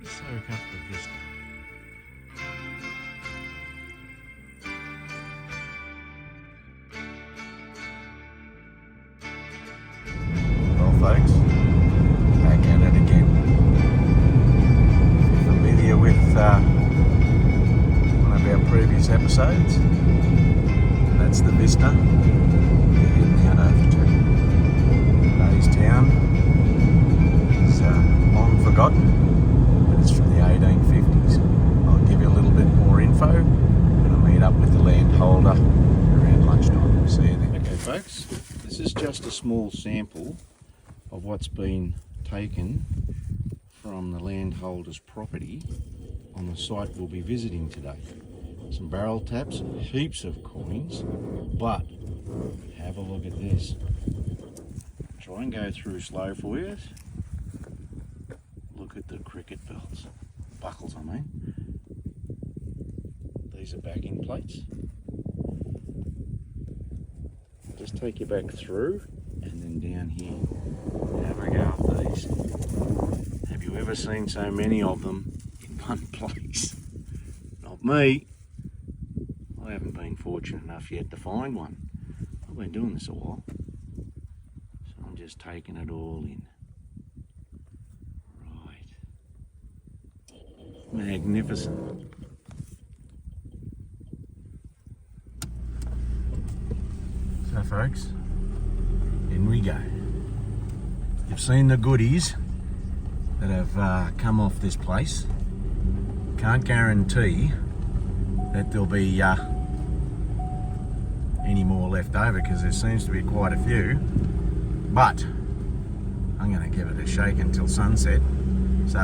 Soak up the vista. Well folks, back at it again. If you're familiar with one of our previous episodes, that's the vista we're heading out over to. Today's town is long forgotten, but it's from the 1850s. I'll give you a little bit more info. I'm going to meet up with the landholder around lunchtime. See you then. Okay folks, this is just a small sample of what's been taken from the landholder's property on the site we'll be visiting today. Some barrel taps, heaps of coins, but have a look at this. Try and go through slow for you. Look at the cricket belts, buckles I mean. These are backing plates. Just take you back through and then down here. Have a go at these. Have you ever seen so many of them in one place? Not me. I haven't been fortunate enough yet to find one. I've been doing this a while. So I'm just taking it all in. Right. Magnificent. So folks, in we go. You've seen the goodies that have come off this place. Can't guarantee that there'll be any more left over because there seems to be quite a few, but I'm going to give it a shake until sunset. So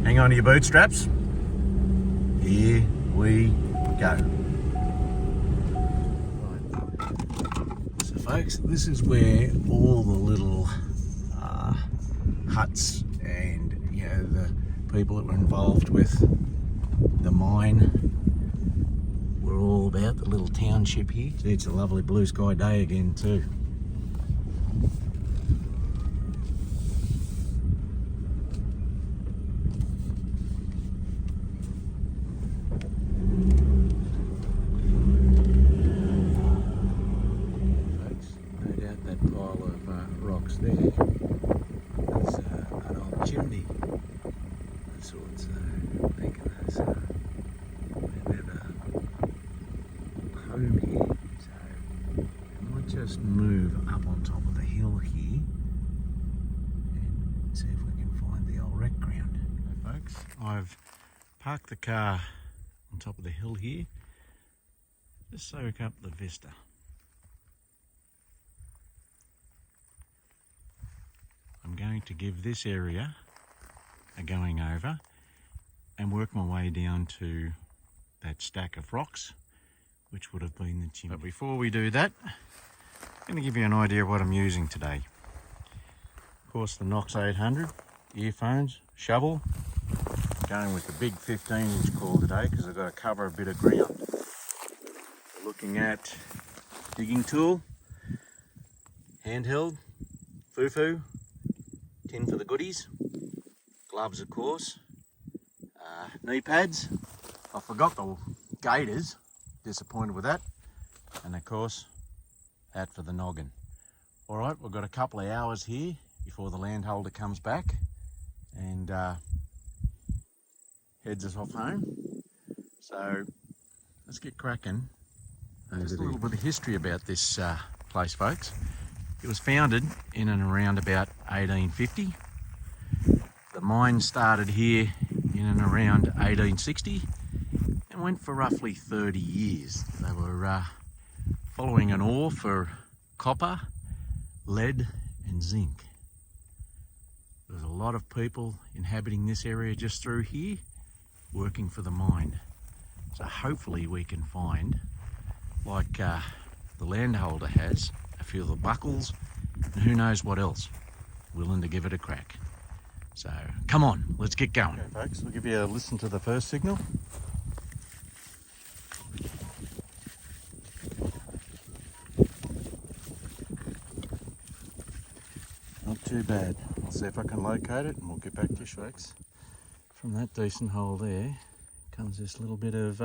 hang on to your bootstraps. Here we go. Right. So folks, this is where all the little huts and the people that were involved with the mine were all about, the little township here. See, it's a lovely blue sky day again too. Folks, no doubt that pile of rocks there is an old chimney of sorts. I think there's a bit of a home here. So I might just move up on top of the hill here and see if we can find the old wreck ground. Okay, folks, I've parked the car on top of the hill here. Just soak up the vista. I'm going to give this area a going over and work my way down to that stack of rocks, which would have been the chimney. But before we do that, I'm going to give you an idea of what I'm using today. Of course, the Knox 800, earphones, shovel. Going with the big 15-inch core today because I've got to cover a bit of ground. Looking at digging tool, handheld, foo-foo, tin for the goodies, gloves of course, knee pads. I forgot the gaiters, disappointed with that, and of course that for the noggin. Alright, we've got a couple of hours here before the landholder comes back and heads us off home. So let's get cracking. Just a little bit of history about this place, folks. It was founded in and around about 1850. The mine started here in and around 1860 and went for roughly 30 years. They were following an ore for copper, lead and zinc. There's a lot of people inhabiting this area just through here, working for the mine. So hopefully we can find, like the landholder has, a few of the buckles and who knows what else. Willing to give it a crack. So come on, let's get going. Okay folks, we'll give you a listen to the first signal. Not too bad. I'll see if I can locate it and we'll get back to you folks from that decent hole there comes this little bit of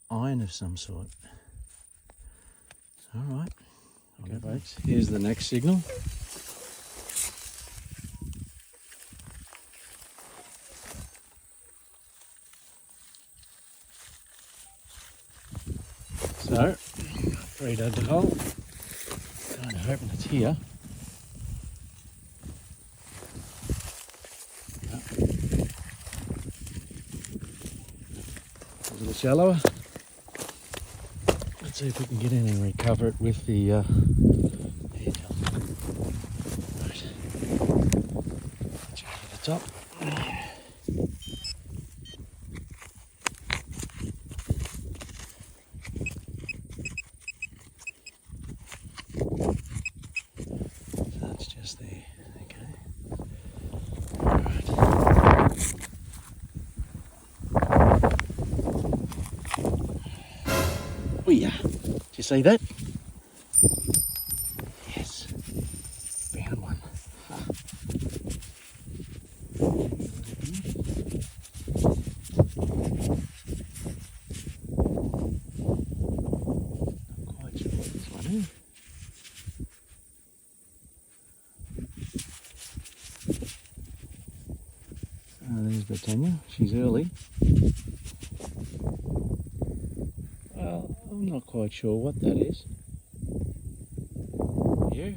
iron of some sort. All right, okay, folks. Here's the next signal. So, redug the hole. Kind of hoping it's here. A little shallower. Let's see if we can get in and recover it with the handheld. Right. Check at the top. So that's just there. Okay. Alright. Oh yeah. Did you see that? Yes. Found one. Not quite sure what this one is. There's Britannia. She's early. Well, I'm not quite sure what that is. You?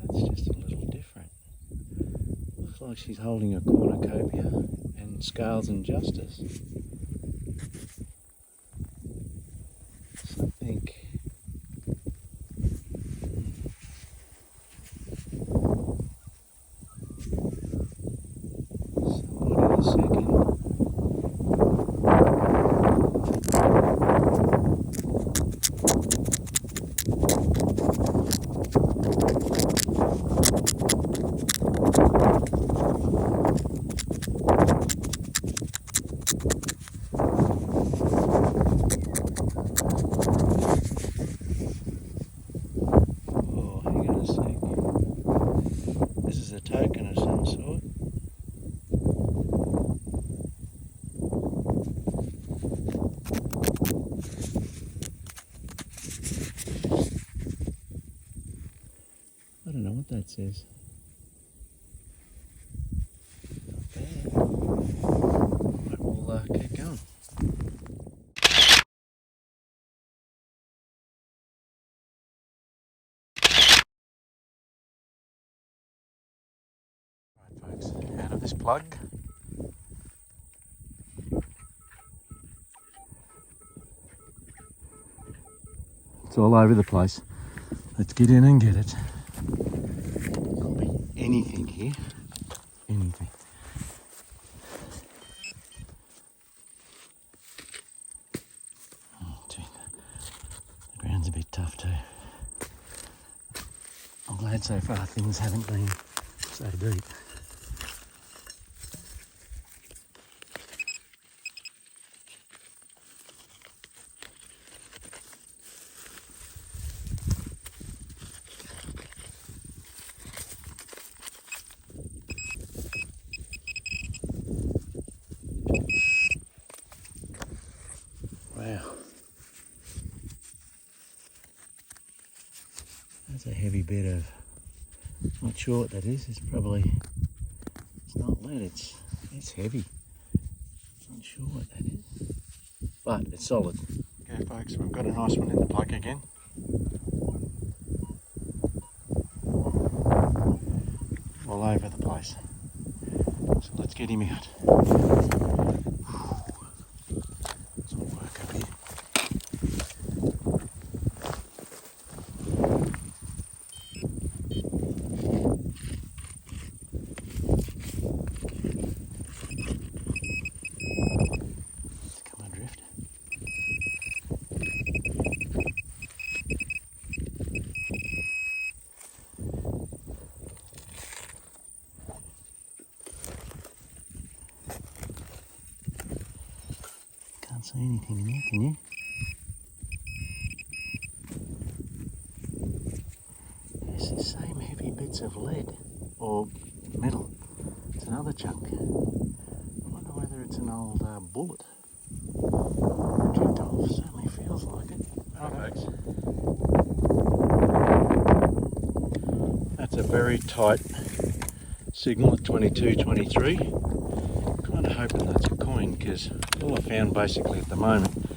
That's just a little different. Looks like she's holding a cornucopia and scales and justice. Something. Somewhat in a second. Oh, hang on a sec. This is a token of some sort. I don't know what that says. Not bad. Right, we'll keep going. Right, folks, out of this plug. It's all over the place. Let's get in and get it. Could be anything here. Anything. Oh, gee, the ground's a bit tough too. I'm glad so far things haven't been so deep. Wow. That's a heavy bit of, not sure what that is, it's probably, it's not lead, it's heavy. Not sure what that is, but it's solid. Okay folks, we've got a nice one in the plug again. All over the place. So let's get him out. It's all work up here. Come adrift. Can't see anything in there, can you? It's the same heavy bits of lead or metal. It's another chunk. I wonder whether it's an old bullet. Projectile certainly feels like it. Right, folks. That's a very tight signal at 22, 23. Kind of hoping that's a coin, because all I found basically at the moment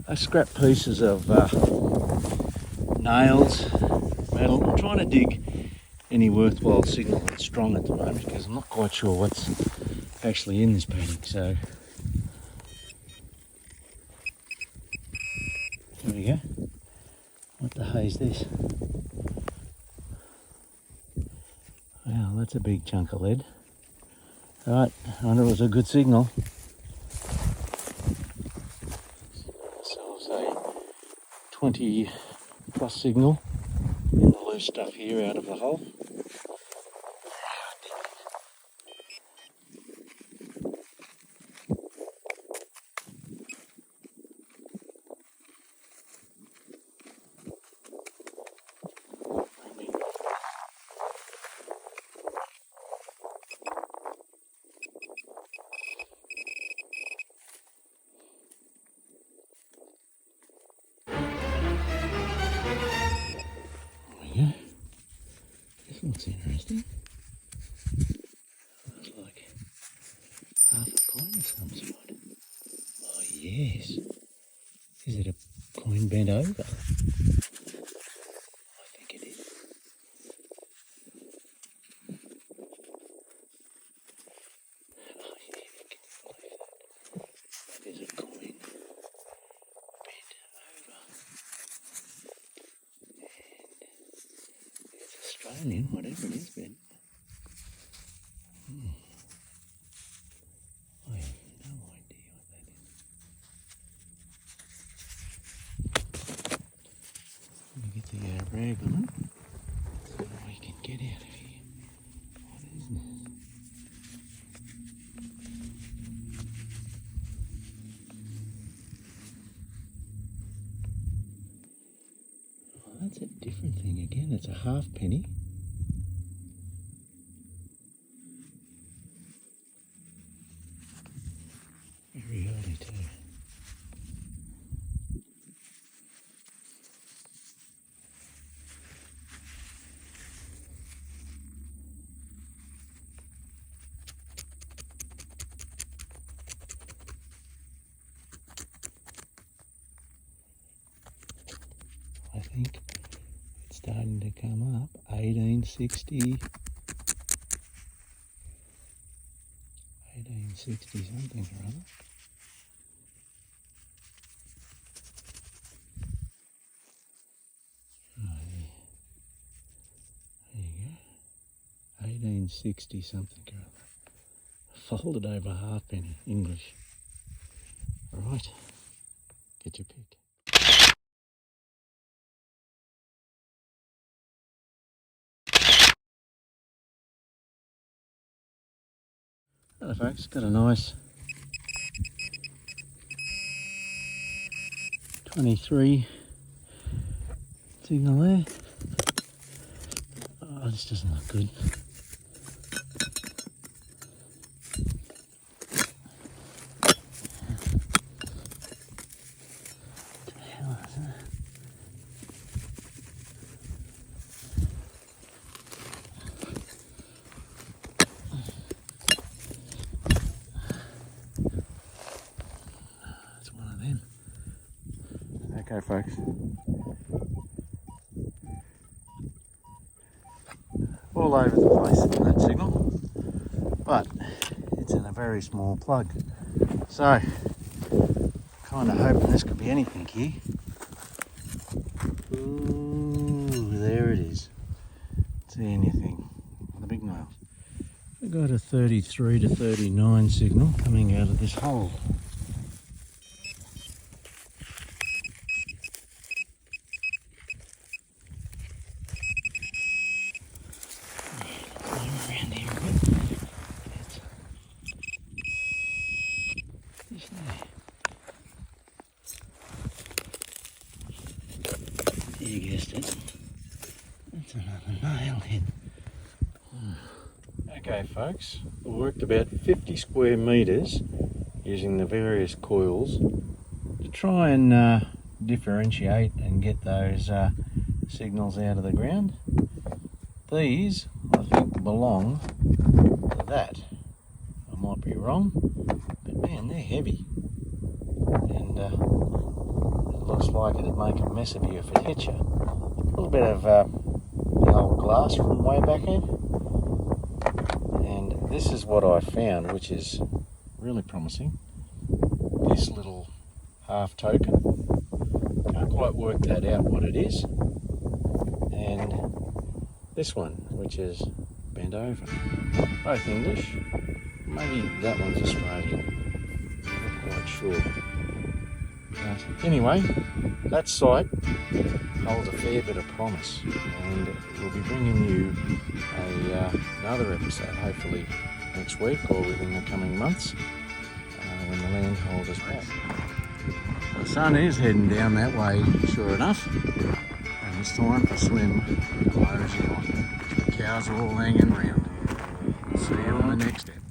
are scrap pieces of nails, metal. I'm trying to dig any worthwhile signal that's strong at the moment, because I'm not quite sure what's actually in this painting. So here we go. What the hay is this? Wow, that's a big chunk of lead. Right, I wonder if it was a good signal. So it's a 20 plus signal in the loose stuff here out of the hole. Yeah, this looks interesting. Looks like half a coin of some sort. Oh yes. Is it a coin bent over? I think it is. Oh yeah, can you believe that? That is a coin bent over. And it's Australian, whatever it is, but I have no idea what that is. Let me get the rag on it so we can get out of here. What is this? Oh, that's a different thing again. It's a halfpenny. Very early too. I think it's starting to come up. 1860. 1860 something or other. Oh, yeah. There you go. 1860 something or other. Folded over halfpenny, English. Right, get your pick. Hello folks, got a nice 23 signal there. Oh, this doesn't look good. What the hell is that? It's one of them. Okay folks. All over the place in that signal, but it's in a very small plug. So, kind of hoping this could be anything here. Ooh, there it is. See anything? The big nail. We've got a 33 to 39 signal coming out of this hole. Around here a bit. It's this there. You guessed it. That's another nail head. Okay folks, we worked about 50 square metres using the various coils to try and differentiate and get those signals out of the ground. These, I think, belong to that. I might be wrong, but man, they're heavy. And it looks like it'd make a mess of you if it hit you. A little bit of the old glass from way back in. And this is what I found, which is really promising. This little half token. Can't quite work that out what it is. And this one, which is bent over. Both English. Maybe that one's Australian. Not quite sure. But anyway, that site holds a fair bit of promise, and we'll be bringing you another episode, hopefully next week or within the coming months, when the land holds us back. The sun is heading down that way, sure enough, and it's time for swim closing on. The cows are all hanging around. See you on the next episode.